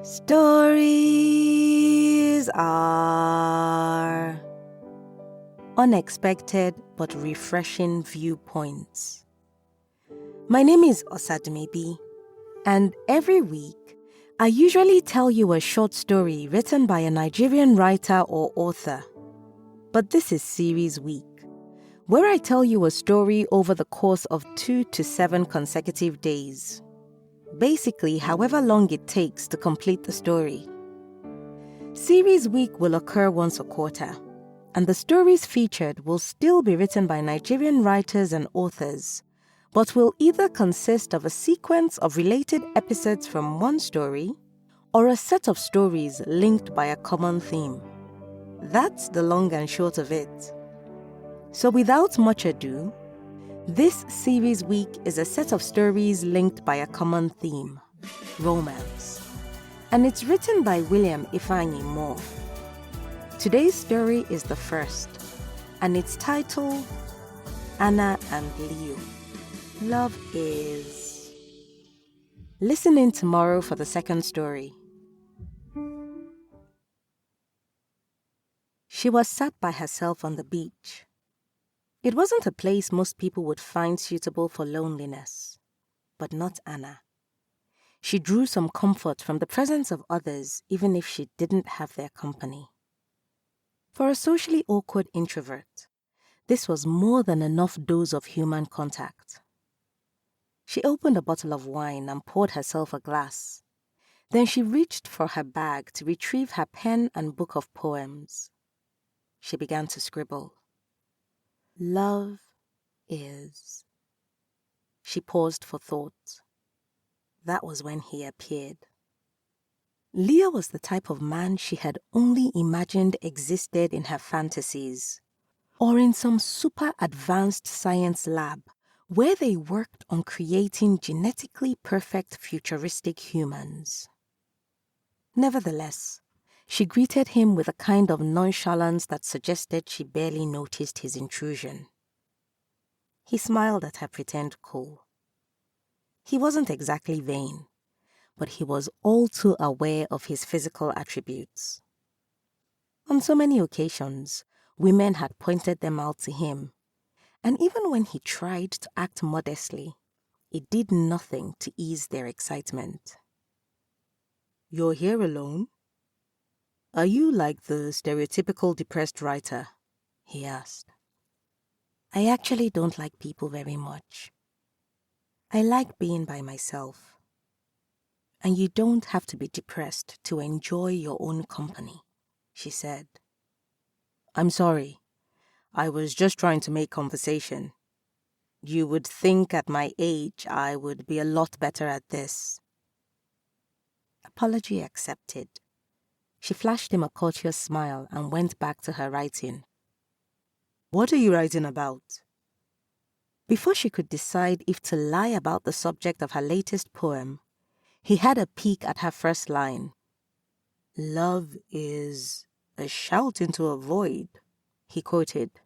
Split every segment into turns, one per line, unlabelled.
Stories are unexpected but refreshing viewpoints. My name is Osadmebi, and every week I usually tell you a short story written by a Nigerian writer or author. But this is Series Week, where I tell you a story over the course of 2 to 7 consecutive days. Basically, however long it takes to complete the story. Series Week will occur once a quarter, and the stories featured will still be written by Nigerian writers and authors, but will either consist of a sequence of related episodes from one story or a set of stories linked by a common theme. That's the long and short of it. So without much ado, this Series Week is a set of stories linked by a common theme, romance. And it's written by William Ifeanyi Moore. Today's story is the first, and it's titled Anna and Leo. Love is. Listen in tomorrow for the second story. She was sat by herself on the beach. It wasn't a place most people would find suitable for loneliness, but not Anna. She drew some comfort from the presence of others even if she didn't have their company. For a socially awkward introvert, this was more than enough dose of human contact. She opened a bottle of wine and poured herself a glass. Then she reached for her bag to retrieve her pen and book of poems. She began to scribble. Love is. She paused for thought. That was when he appeared. Leo was the type of man she had only imagined existed in her fantasies, or in some super advanced science lab where they worked on creating genetically perfect futuristic humans. Nevertheless, she greeted him with a kind of nonchalance that suggested she barely noticed his intrusion. He smiled at her pretend cool. He wasn't exactly vain, but he was all too aware of his physical attributes. On so many occasions, women had pointed them out to him, and even when he tried to act modestly, it did nothing to ease their excitement. "You're here alone? Are you like the stereotypical depressed writer?" he asked. "I actually don't like people very much. I like being by myself. And you don't have to be depressed to enjoy your own company," she said. "I'm sorry. I was just trying to make conversation. You would think at my age I would be a lot better at this." Apology accepted. She flashed him a courteous smile and went back to her writing. "What are you writing about?" Before she could decide if to lie about the subject of her latest poem, he had a peek at her first line. "Love is a shout into a void," he quoted.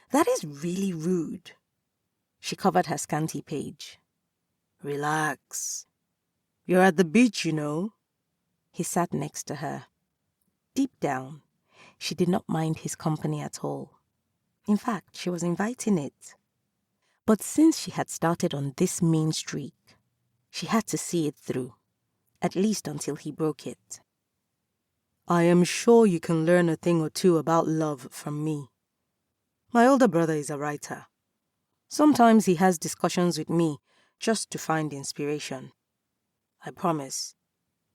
"That is really rude." She covered her scanty page. "Relax. You're at the beach, you know." He sat next to her. Deep down, she did not mind his company at all. In fact, she was inviting it. But since she had started on this mean streak, she had to see it through, at least until he broke it. "I am sure you can learn a thing or two about love from me. My older brother is a writer. Sometimes he has discussions with me just to find inspiration. I promise,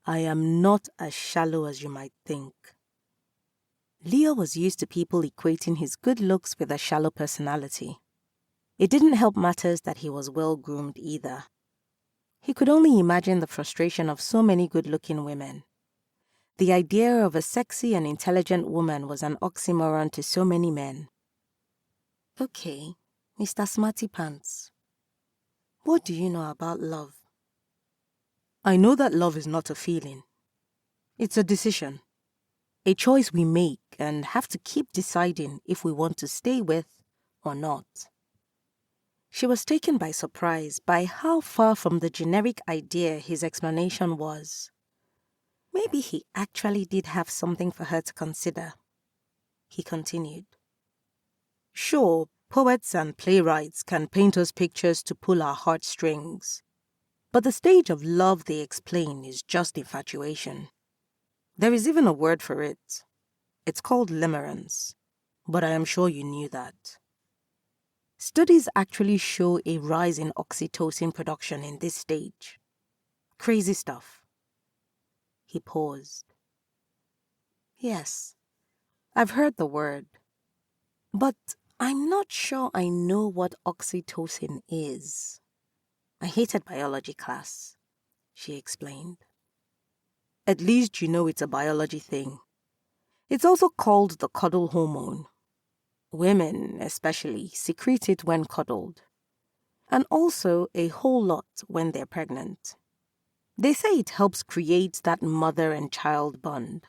I am not as shallow as you might think." Leo was used to people equating his good looks with a shallow personality. It didn't help matters that he was well-groomed either. He could only imagine the frustration of so many good-looking women. The idea of a sexy and intelligent woman was an oxymoron to so many men. "Okay, Mr. Smarty Pants, what do you know about love?" "I know that love is not a feeling. It's a decision. A choice we make and have to keep deciding if we want to stay with or not." She was taken by surprise by how far from the generic idea his explanation was. Maybe he actually did have something for her to consider. He continued. Sure, poets and playwrights can paint us pictures to pull our heartstrings. But the stage of love they explain is just infatuation. There is even a word for it. It's called limerence. But I am sure you knew that. Studies actually show a rise in oxytocin production in this stage. Crazy stuff. He paused. Yes, I've heard the word. But I'm not sure I know what oxytocin is. I hated biology class, she explained. At least you know it's a biology thing. It's also called the cuddle hormone. Women, especially, secrete it when cuddled. And also a whole lot when they're pregnant. They say it helps create that mother and child bond.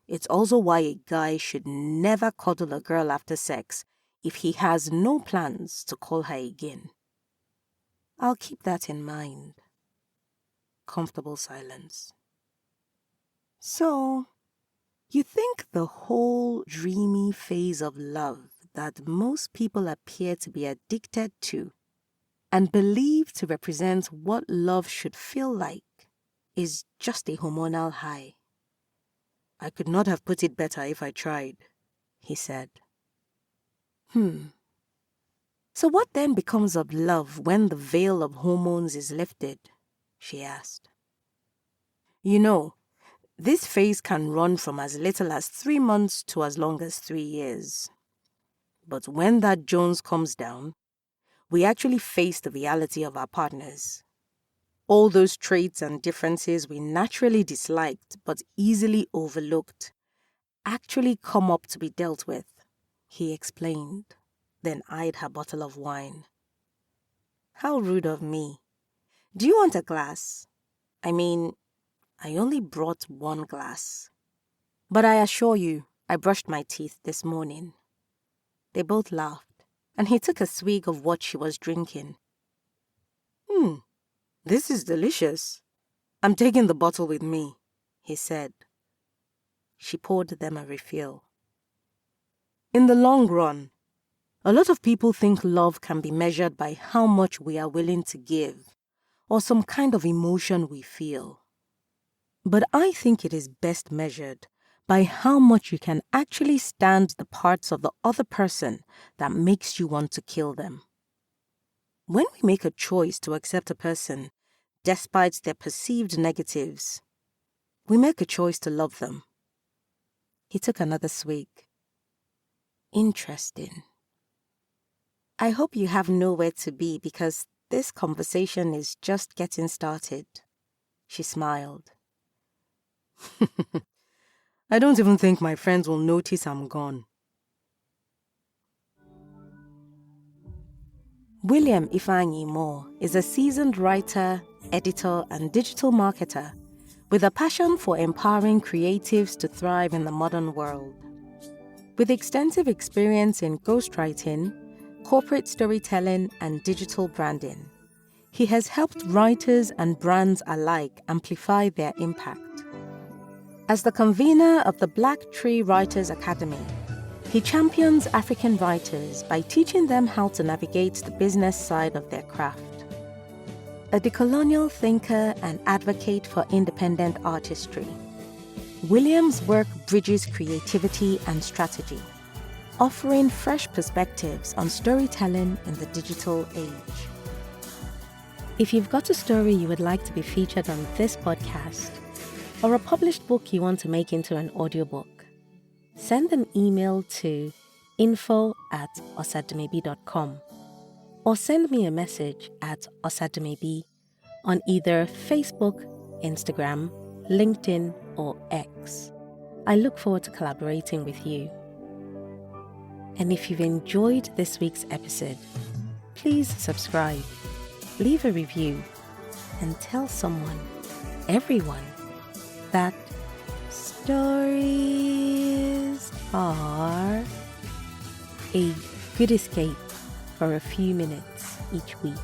It's also why a guy should never cuddle a girl after sex if he has no plans to call her again. I'll keep that in mind. Comfortable silence. So, you think the whole dreamy phase of love that most people appear to be addicted to and believe to represent what love should feel like is just a hormonal high? I could not have put it better if I tried, he said. So what then becomes of love when the veil of hormones is lifted? She asked. You know, this phase can run from as little as 3 months to as long as 3 years. But when that Jones comes down, we actually face the reality of our partners. All those traits and differences we naturally disliked but easily overlooked actually come up to be dealt with, he explained, then eyed her bottle of wine. How rude of me. Do you want a glass? I mean, I only brought 1 glass. But I assure you, I brushed my teeth this morning. They both laughed, and he took a swig of what she was drinking. This is delicious. I'm taking the bottle with me, he said. She poured them a refill. In the long run, a lot of people think love can be measured by how much we are willing to give, or some kind of emotion we feel. But I think it is best measured by how much you can actually stand the parts of the other person that makes you want to kill them. When we make a choice to accept a person, despite their perceived negatives, we make a choice to love them. He took another swig. Interesting. I hope you have nowhere to be because this conversation is just getting started. She smiled. I don't even think my friends will notice I'm gone. William Ifeanyi Moore is a seasoned writer, editor, and digital marketer with a passion for empowering creatives to thrive in the modern world. With extensive experience in ghostwriting, corporate storytelling, and digital branding, he has helped writers and brands alike amplify their impact. As the convener of the Black Tree Writers Academy, he champions African writers by teaching them how to navigate the business side of their craft. A decolonial thinker and advocate for independent artistry, William's work bridges creativity and strategy, offering fresh perspectives on storytelling in the digital age. If you've got a story you would like to be featured on this podcast, or a published book you want to make into an audiobook, send an email to info@osadumebi.com or send me a message at osadumebi on either Facebook, Instagram, LinkedIn, or X. I look forward to collaborating with you. And if you've enjoyed this week's episode, please subscribe, leave a review, and tell someone, everyone, that stories are a good escape for a few minutes each week.